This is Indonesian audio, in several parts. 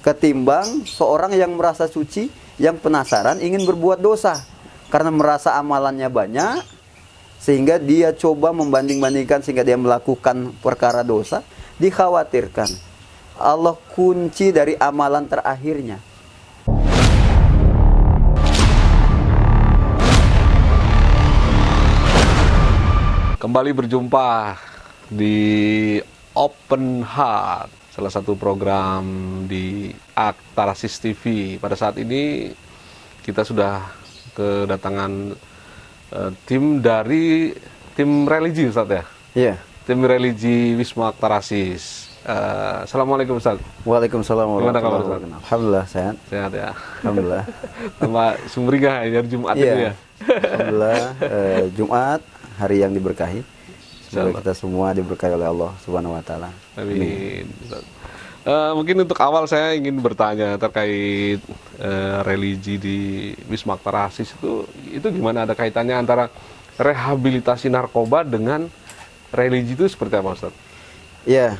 ketimbang seorang yang merasa suci, yang penasaran ingin berbuat dosa. Karena merasa amalannya banyak, sehingga dia coba membanding-bandingkan sehingga dia melakukan perkara dosa. Dikhawatirkan Allah kunci dari amalan terakhirnya. Kembali berjumpa di Open Heart, salah satu program di Aktarasis TV. Pada saat ini kita sudah kedatangan tim dari tim religi, Ustaz ya? Iya. Tim religi Wisma Aktarasis. Assalamualaikum, Ustaz. Waalaikumsalam warahmatullahi wabarakatuh. Alhamdulillah sehat. Sehat ya. Alhamdulillah. Tambah sumringah ya Jumat Iya. itu ya. Alhamdulillah Jumat hari yang diberkahi. Semoga Insyaallah. kita semua diberkahi oleh Allah Subhanahu wa taala. Amin. Mungkin untuk awal saya ingin bertanya terkait religi di Wisma Aktarasis itu gimana, ada kaitannya antara rehabilitasi narkoba dengan religi itu seperti apa, Ustaz? Ya,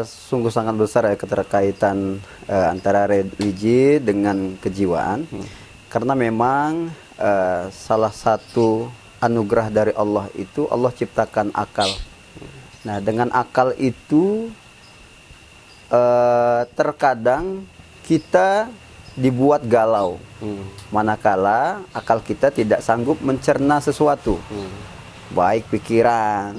sungguh sangat besar ya keterkaitan antara religi dengan kejiwaan. Karena memang salah satu anugerah dari Allah itu Allah ciptakan akal. Nah, dengan akal itu terkadang kita dibuat galau, manakala akal kita tidak sanggup mencerna sesuatu, baik pikiran.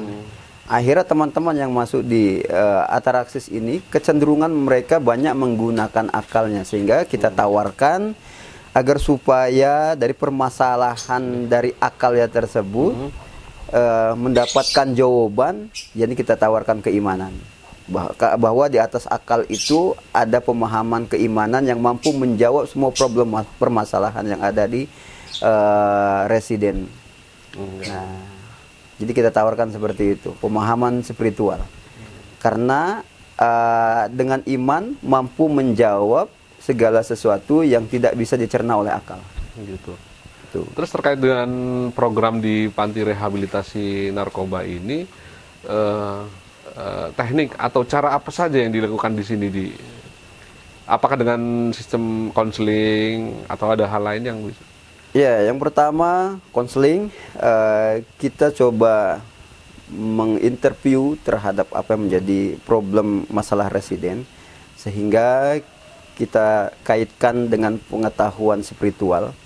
Akhirnya teman-teman yang masuk di Aktarasis ini kecenderungan mereka banyak menggunakan akalnya, sehingga kita tawarkan agar supaya dari permasalahan dari akalnya tersebut mendapatkan jawaban. Jadi kita tawarkan keimanan, bahwa di atas akal itu ada pemahaman keimanan yang mampu menjawab semua problem permasalahan yang ada di residen. Nah, jadi kita tawarkan seperti itu, pemahaman spiritual. Karena dengan iman mampu menjawab segala sesuatu yang tidak bisa dicerna oleh akal. Gitu. Tuh. Terus terkait dengan program di panti rehabilitasi narkoba ini, teknik atau cara apa saja yang dilakukan di sini? Apakah dengan sistem konseling atau ada hal lain yang bisa? Ya, yang pertama konseling, kita coba menginterview terhadap apa yang menjadi problem masalah residen, sehingga kita kaitkan dengan pengetahuan spiritual,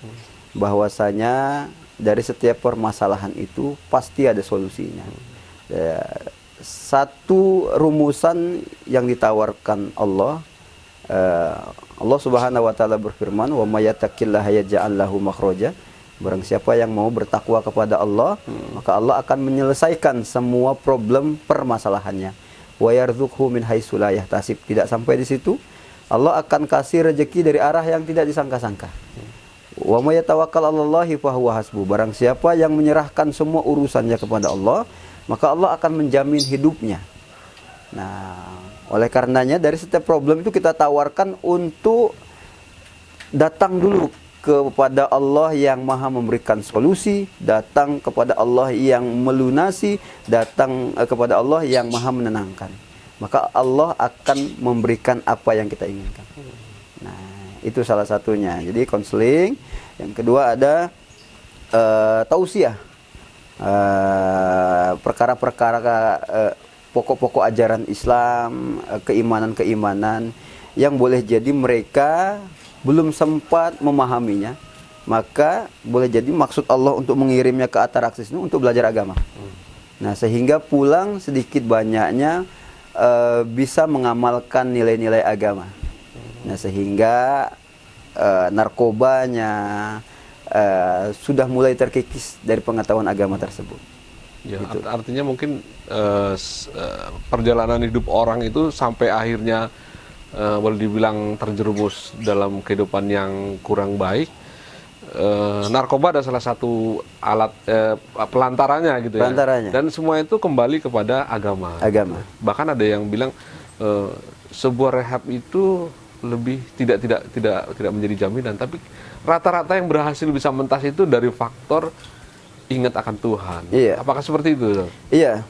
bahwasanya dari setiap permasalahan itu pasti ada solusinya. Satu rumusan yang ditawarkan Allah, Allah Subhanahu wa taala berfirman, "Wa may yattaqillaha yaj'al lahu makhraja." Barang siapa yang mau bertakwa kepada Allah, maka Allah akan menyelesaikan semua problem permasalahannya. Wa yarzuqhu min haitsu la yahtasib. Tidak sampai di situ, Allah akan kasih rezeki dari arah yang tidak disangka-sangka. Wa may yatawakkal 'alallahi fa huwa hasbuh. Barang siapa yang menyerahkan semua urusannya kepada Allah, maka Allah akan menjamin hidupnya. Nah, oleh karenanya dari setiap problem itu kita tawarkan untuk datang dulu kepada Allah yang Maha memberikan solusi, datang kepada Allah yang melunasi, datang kepada Allah yang Maha menenangkan. Maka Allah akan memberikan apa yang kita inginkan. Nah, itu salah satunya. Jadi konseling. Yang kedua ada tausiah. Perkara-perkara pokok-pokok ajaran Islam, keimanan-keimanan yang boleh jadi mereka belum sempat memahaminya, maka boleh jadi maksud Allah untuk mengirimnya ke Aktarasis itu untuk belajar agama. Nah, sehingga pulang sedikit banyaknya bisa mengamalkan nilai-nilai agama. Nah, sehingga narkobanya sudah mulai terkikis dari pengetahuan agama tersebut. Ya, Gitu. artinya mungkin perjalanan hidup orang itu sampai akhirnya boleh dibilang terjerumus dalam kehidupan yang kurang baik. Narkoba ada salah satu alat pelantarannya gitu ya. Pelantarannya. Dan semua itu kembali kepada agama. Agama. Bahkan ada yang bilang sebuah rehab itu lebih tidak menjadi jaminan, tapi rata-rata yang berhasil bisa mentas itu dari faktor ingat akan Tuhan. Iya. Apakah seperti itu? Iya.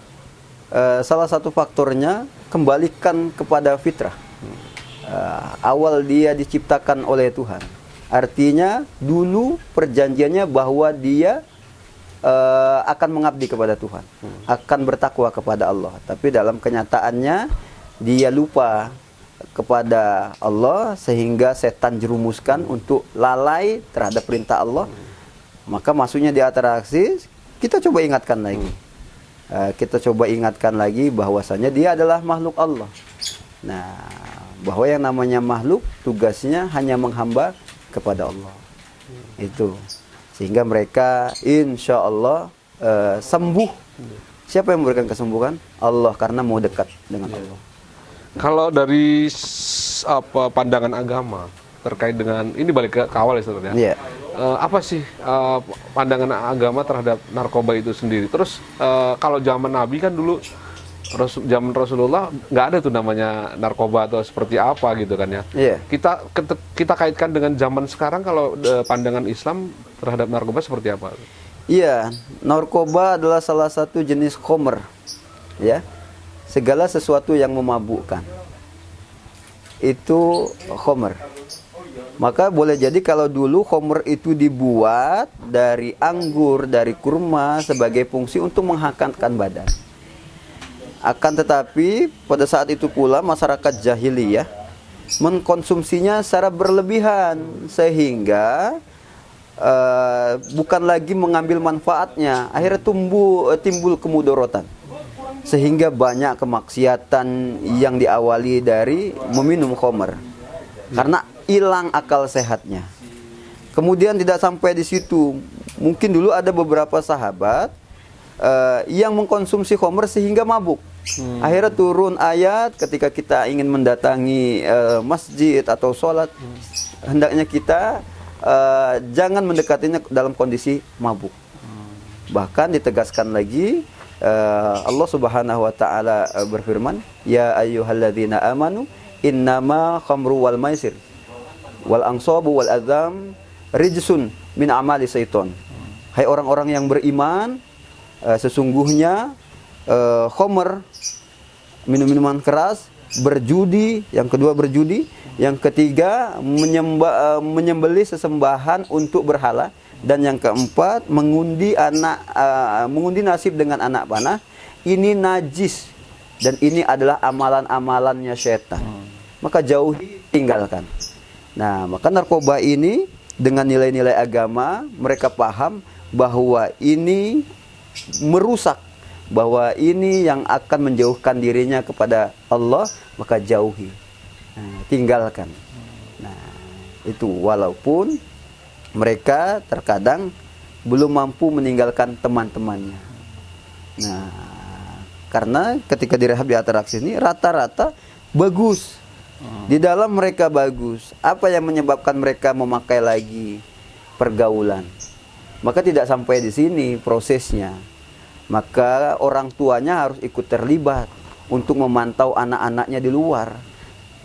Salah satu faktornya kembalikan kepada fitrah. awal dia diciptakan oleh Tuhan. Artinya dulu perjanjiannya bahwa dia akan mengabdi kepada Tuhan, akan bertakwa kepada Allah. Tapi dalam kenyataannya dia lupa kepada Allah sehingga setan jerumuskan untuk lalai terhadap perintah Allah. Maka masuknya di ataraksi, kita coba ingatkan lagi. Kita coba ingatkan lagi bahwasanya dia adalah makhluk Allah. Nah, bahwa yang namanya makhluk tugasnya hanya menghamba kepada Allah. Itu. Sehingga mereka insya Allah sembuh. Siapa yang memberikan kesembuhan? Allah, karena mau dekat dengan Allah. Kalau dari pandangan agama terkait dengan ini, balik ke awal ya sebenarnya. Iya. Apa sih pandangan agama terhadap narkoba itu sendiri? Terus kalau zaman Nabi kan dulu, zaman Rasulullah nggak ada tuh namanya narkoba atau seperti apa gitu kan ya. Iya. Kita kaitkan dengan zaman sekarang, kalau pandangan Islam terhadap narkoba seperti apa? Iya, narkoba adalah salah satu jenis khamr. Ya. Segala sesuatu yang memabukkan itu khamr. Maka boleh jadi kalau dulu khamr itu dibuat dari anggur, dari kurma sebagai fungsi untuk menghangatkan badan. Akan tetapi pada saat itu pula masyarakat jahiliyah mengkonsumsinya secara berlebihan sehingga bukan lagi mengambil manfaatnya, akhirnya timbul kemudorotan. Sehingga banyak kemaksiatan yang diawali dari meminum khamr karena hilang akal sehatnya. Kemudian tidak sampai di situ, mungkin dulu ada beberapa sahabat yang mengkonsumsi khamr sehingga mabuk. Akhirnya turun ayat ketika kita ingin mendatangi masjid atau sholat, hendaknya kita jangan mendekatinya dalam kondisi mabuk. Bahkan ditegaskan lagi, Allah Subhanahu wa taala berfirman, ya ayyuhalladzina amanu innama khamru wal maisir wal ansabu wal azam rijsun min amali syaiton. Hai orang-orang yang beriman, sesungguhnya khamr, minum-minuman keras, berjudi, yang kedua berjudi, yang ketiga menyembelih sesembahan untuk berhala, dan yang keempat mengundi nasib dengan anak panah. Ini najis dan ini adalah amalan-amalannya setan. Maka jauhi, tinggalkan. Nah, maka narkoba ini dengan nilai-nilai agama, mereka paham bahwa ini merusak, bahwa ini yang akan menjauhkan dirinya kepada Allah, maka jauhi. Nah, tinggalkan. Nah, itu walaupun mereka terkadang belum mampu meninggalkan teman-temannya. Nah, karena ketika direhab di ataraksi ini rata-rata bagus. Di dalam mereka bagus. Apa yang menyebabkan mereka memakai lagi? Pergaulan. Maka tidak sampai di sini prosesnya. Maka orang tuanya harus ikut terlibat untuk memantau anak-anaknya di luar.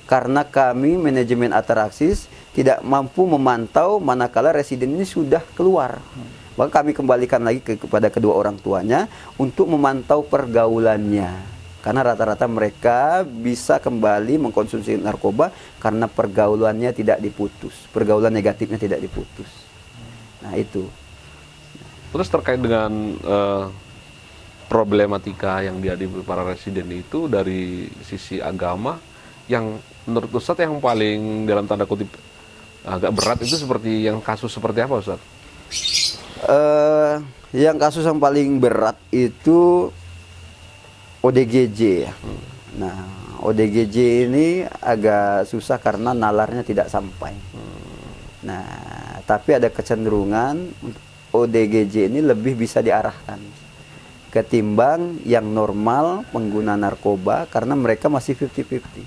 Karena kami manajemen Ataraksis tidak mampu memantau manakala residen ini sudah keluar. Maka kami kembalikan lagi kepada kedua orang tuanya untuk memantau pergaulannya. Karena rata-rata mereka bisa kembali mengkonsumsi narkoba karena pergaulannya tidak diputus. Pergaulan negatifnya tidak diputus. Nah, itu. Terus terkait dengan problematika yang dihadapi para residen itu dari sisi agama, yang menurut Ustadz yang paling dalam tanda kutip agak berat itu seperti yang kasus seperti apa, Ustadz? Yang kasus yang paling berat itu ODGJ ya. Nah, ODGJ ini agak susah karena nalarnya tidak sampai. Nah, tapi ada kecenderungan ODGJ ini lebih bisa diarahkan ketimbang yang normal pengguna narkoba karena mereka masih 50-50.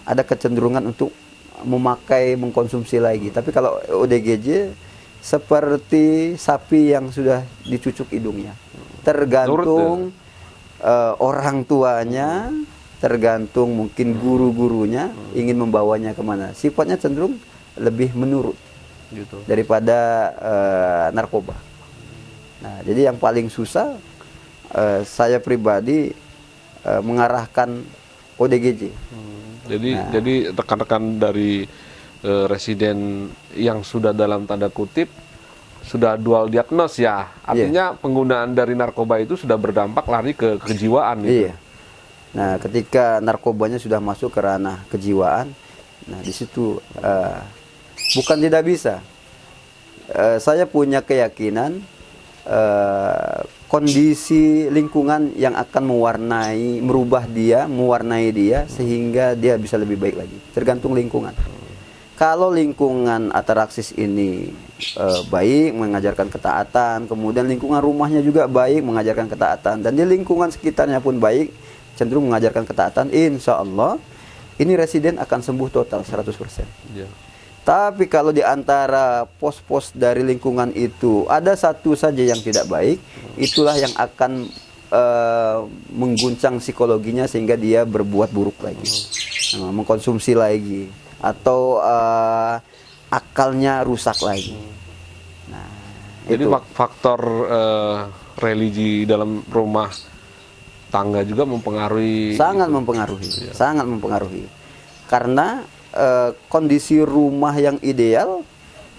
Ada kecenderungan untuk mengkonsumsi lagi. Tapi kalau ODGJ seperti sapi yang sudah dicucuk hidungnya. Tergantung orang tuanya, tergantung mungkin guru-gurunya ingin membawanya kemana. Sifatnya cenderung lebih menurut gitu daripada narkoba. Nah, jadi yang paling susah saya pribadi mengarahkan ODGJ. Jadi rekan-rekan dari residen yang sudah dalam tanda kutip sudah dual diagnos ya. Artinya penggunaan dari narkoba itu sudah berdampak lari ke kejiwaan gitu. Iya. Nah, ketika narkobanya sudah masuk ke ranah kejiwaan, nah di situ bukan tidak bisa. Saya punya keyakinan kondisi lingkungan yang akan mewarnai dia sehingga dia bisa lebih baik lagi. Tergantung lingkungan. Kalau lingkungan ataraksis ini baik, mengajarkan ketaatan, kemudian lingkungan rumahnya juga baik, mengajarkan ketaatan, dan di lingkungan sekitarnya pun baik, cenderung mengajarkan ketaatan, insya Allah ini residen akan sembuh total 100%. Ya. Tapi kalau di antara pos-pos dari lingkungan itu ada satu saja yang tidak baik, itulah yang akan mengguncang psikologinya sehingga dia berbuat buruk lagi, mengkonsumsi lagi, atau akalnya rusak lagi. Nah, jadi itu. faktor religi dalam rumah tangga juga mempengaruhi. Sangat gitu. mempengaruhi, Ya. sangat mempengaruhi. Karena kondisi rumah yang ideal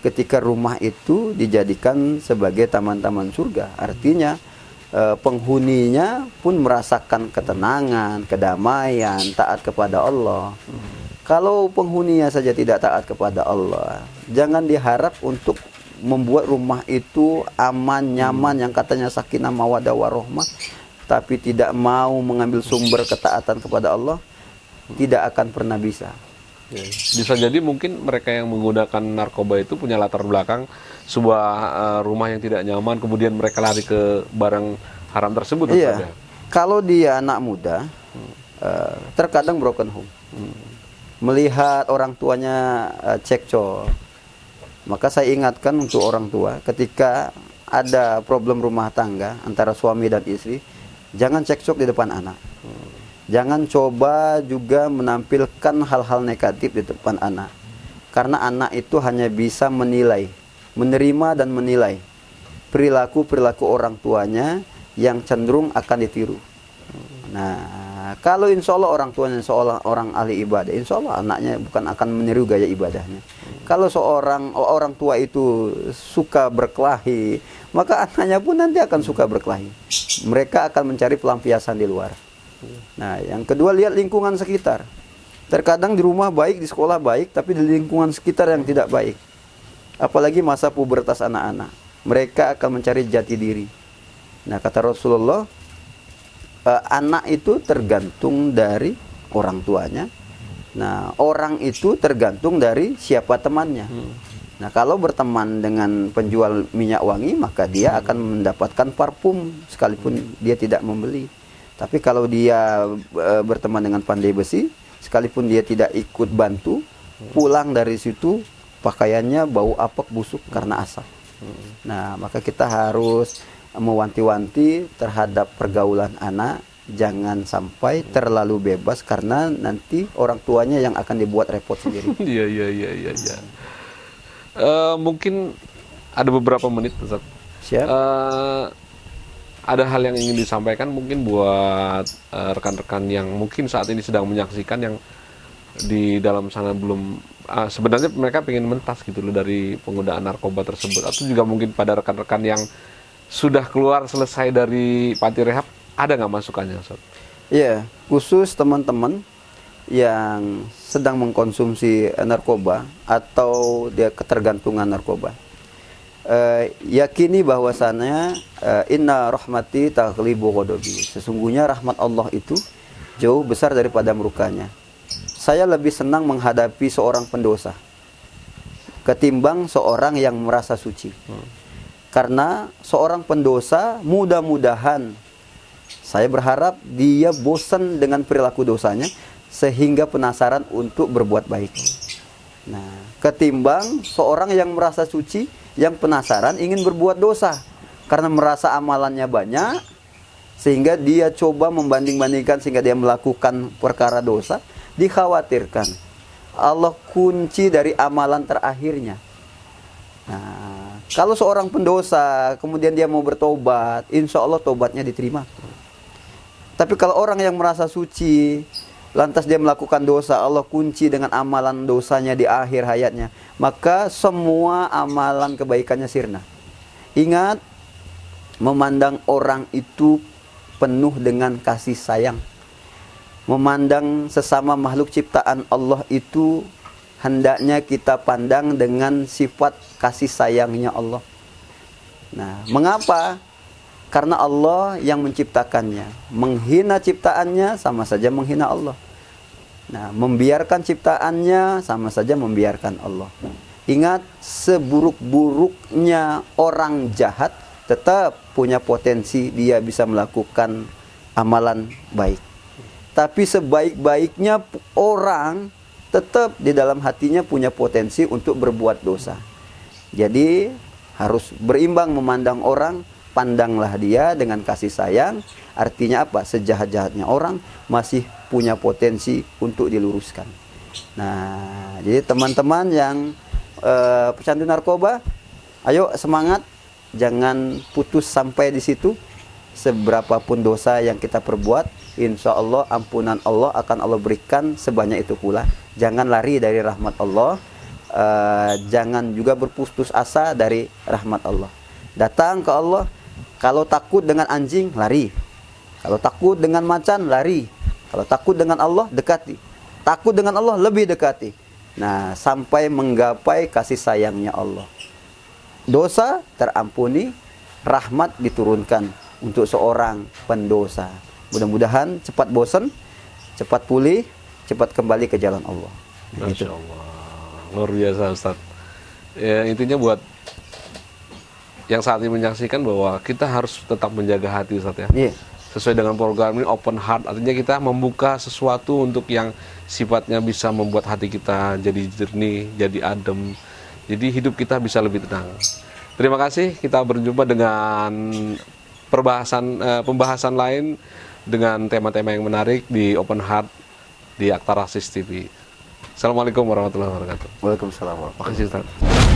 ketika rumah itu dijadikan sebagai taman-taman surga. Artinya penghuninya pun merasakan ketenangan, kedamaian, taat kepada Allah. Kalau penghuninya saja tidak taat kepada Allah, jangan diharap untuk membuat rumah itu aman, nyaman, yang katanya sakinah mawaddah warahmah, tapi tidak mau mengambil sumber ketaatan kepada Allah, tidak akan pernah bisa. Ya. Bisa jadi mungkin mereka yang menggunakan narkoba itu punya latar belakang sebuah rumah yang tidak nyaman, kemudian mereka lari ke barang haram tersebut. Iya. Kalau dia anak muda, terkadang broken home. Melihat orang tuanya cekcok, maka saya ingatkan untuk orang tua ketika ada problem rumah tangga antara suami dan istri, jangan cekcok di depan anak. Jangan coba juga menampilkan hal-hal negatif di depan anak. Karena anak itu hanya bisa menilai, menerima dan menilai perilaku-perilaku orang tuanya yang cenderung akan ditiru. Nah, kalau insya Allah orang tuanya seolah orang ahli ibadah, insya Allah anaknya bukan akan meniru gaya ibadahnya. Kalau seorang orang tua itu suka berkelahi, maka anaknya pun nanti akan suka berkelahi. Mereka akan mencari pelampiasan di luar. Nah, yang kedua, lihat lingkungan sekitar. Terkadang di rumah baik, di sekolah baik, tapi di lingkungan sekitar yang tidak baik. Apalagi masa pubertas anak-anak, mereka akan mencari jati diri. Nah, kata Rasulullah, anak itu tergantung dari orang tuanya. Nah, orang itu tergantung dari siapa temannya. Nah, kalau berteman dengan penjual minyak wangi, maka dia akan mendapatkan parfum sekalipun dia tidak membeli. Tapi kalau dia berteman dengan pandai besi, sekalipun dia tidak ikut bantu, pulang dari situ pakaiannya bau apek busuk karena asap. Nah, maka kita harus mewanti-wanti terhadap pergaulan anak, jangan sampai terlalu bebas karena nanti orang tuanya yang akan dibuat repot sendiri. Iya. Mungkin ada beberapa menit, Ustaz. Siap. Ada hal yang ingin disampaikan mungkin buat rekan-rekan yang mungkin saat ini sedang menyaksikan, yang di dalam sana belum sebenarnya mereka pengen mentas gitu loh dari penggunaan narkoba tersebut, atau juga mungkin pada rekan-rekan yang sudah keluar selesai dari panti rehab, ada nggak masukannya, Ustaz? Iya, khusus teman-teman yang sedang mengkonsumsi narkoba atau dia ketergantungan narkoba. Yakini bahwasannya inna rahmati taghlibu ghadabi. Sesungguhnya rahmat Allah itu jauh besar daripada murkanya. Saya lebih senang menghadapi seorang pendosa ketimbang seorang yang merasa suci. Karena seorang pendosa, mudah-mudahan saya berharap dia bosan dengan perilaku dosanya sehingga penasaran untuk berbuat baik. Nah, ketimbang seorang yang merasa suci, yang penasaran ingin berbuat dosa karena merasa amalannya banyak, sehingga dia coba membanding-bandingkan sehingga dia melakukan perkara dosa. Dikhawatirkan Allah kunci dari amalan terakhirnya. Nah, kalau seorang pendosa kemudian dia mau bertobat, insya Allah tobatnya diterima. Tapi kalau orang yang merasa suci, lantas dia melakukan dosa, Allah kunci dengan amalan dosanya di akhir hayatnya, maka semua amalan kebaikannya sirna. Ingat, memandang orang itu penuh dengan kasih sayang. Memandang sesama makhluk ciptaan Allah itu hendaknya kita pandang dengan sifat kasih sayangnya Allah. Nah, mengapa? Karena Allah yang menciptakannya. Menghina ciptaannya sama saja menghina Allah. Nah, membiarkan ciptaannya sama saja membiarkan Allah. Ingat, seburuk-buruknya orang jahat tetap punya potensi dia bisa melakukan amalan baik. Tapi sebaik-baiknya orang tetap di dalam hatinya punya potensi untuk berbuat dosa. Jadi harus berimbang memandang orang, pandanglah dia dengan kasih sayang. Artinya apa? Sejahat-jahatnya orang masih punya potensi untuk diluruskan. Nah, jadi teman-teman yang pecandu narkoba, ayo semangat, jangan putus sampai di situ. Seberapapun dosa yang kita perbuat, insya Allah ampunan Allah akan Allah berikan sebanyak itu pula. Jangan lari dari rahmat Allah, jangan juga berputus asa dari rahmat Allah. Datang ke Allah. Kalau takut dengan anjing, lari. Kalau takut dengan macan, lari. Kalau takut dengan Allah, dekati. Takut dengan Allah, lebih dekati. Nah, sampai menggapai kasih sayangnya Allah. Dosa terampuni, rahmat diturunkan untuk seorang pendosa. Mudah-mudahan cepat bosan, cepat pulih, cepat kembali ke jalan Allah. Masya Allah, luar biasa Ustaz. Ya, intinya buat yang saat ini menyaksikan bahwa kita harus tetap menjaga hati Ustaz ya. Iya. Sesuai dengan program ini open heart, artinya kita membuka sesuatu untuk yang sifatnya bisa membuat hati kita jadi jernih, jadi adem. Jadi hidup kita bisa lebih tenang. Terima kasih, kita berjumpa dengan pembahasan lain dengan tema-tema yang menarik di Open Heart di Aktarasis TV. Assalamualaikum warahmatullahi wabarakatuh. Waalaikumsalam. Terima kasih Ustaz.